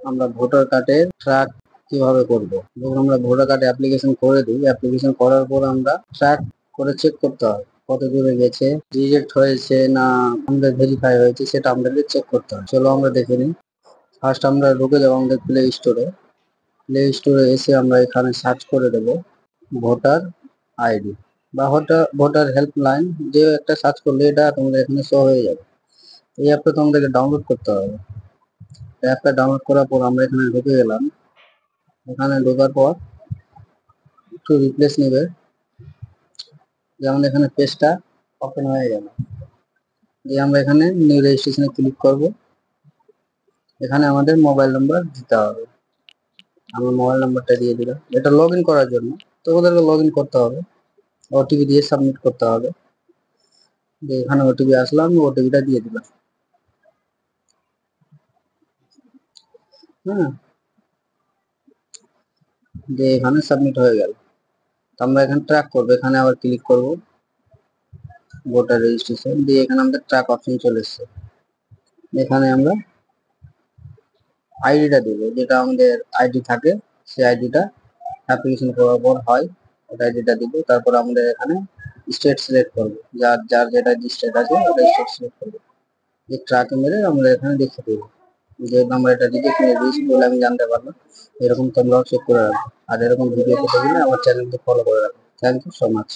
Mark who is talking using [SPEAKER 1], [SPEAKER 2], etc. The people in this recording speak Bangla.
[SPEAKER 1] আমরা ভোটার কার্ডের ট্র্যাক কিভাবে করব। যখন আমরা ভোটার কার্ড অ্যাপ্লিকেশন করে দিই, অ্যাপ্লিকেশন করার পর আমরা ট্র্যাক করে চেক করতে হয় কত দূরে গেছে, রিজেক্ট হয়েছে না আমাদের ভেরিফাই হয়েছে, সেটা আমাদেরকে চেক করতে হয়। চলো আমরা দেখে নিই। ফার্স্ট আমরা ঢুকে যাবো আমাদের প্লে স্টোরে। প্লে স্টোরে এসে আমরা এখানে সার্চ করে দেব ভোটার আইডি বা ভোটার হেল্পলাইন, যে একটা সার্চ করলে এটা তোমাদের এখানে শো হয়ে যাবে। এই অ্যাপটা তোমাদেরকে ডাউনলোড করতে হবে। অ্যাপটা ডাউনলোড করার পর আমরা এখানে ঢুকে গেলাম। এখানে ঢোকার পর একটু রিপ্লেস নেবে, যেমন এখানে পেজটা ওপেন হয়ে গেল। দিয়ে আমরা এখানে নিউ রেজিস্ট্রেশনে ক্লিক করব। এখানে আমাদের মোবাইল নাম্বার দিতে হবে। আমার মোবাইল নাম্বারটা দিয়ে দিলাম। এটা লগ ইন করার জন্য তোমাদেরকে লগ ইন করতে হবে, ওটিপি দিয়ে সাবমিট করতে হবে। দিয়ে এখানে ওটিপি আসলাম, ওটিপিটা দিয়ে দিলাম। হ্যাঁ, দিয়ে এখানে সাবমিট হয়ে গেল। তো আমরা এখানে ট্র্যাক করবো, এখানে আবার ক্লিক করব ভোটার রেজিস্ট্রেশন, দিয়ে এখানে আমাদের ট্র্যাক অপশন চলে এসছে। এখানে আমরা আইডিটা দেবো, যেটা আমাদের আইডি থাকে সেই আইডিটা অ্যাপ্লিকেশন করার পর হয়, ওটা আইডিটা দিব। তারপর আমাদের এখানে স্টেট সিলেক্ট করবো, যার যার যেটা স্টেট আছে ওটা স্টেট সিলেক্ট করবো। যে ট্র্যাক মেরে আমরা এখানে দেখে দেবো যে আমরা এটা রিজেক্ট মেরে দিয়েছি বলে আমি জানতে পারলাম। এরকম তোমরাও চেক করে রাখো। আর এরকম ভিডিও পেতে গেলে আমার চ্যানেলকে ফলো করে রাখো। Thank you so much.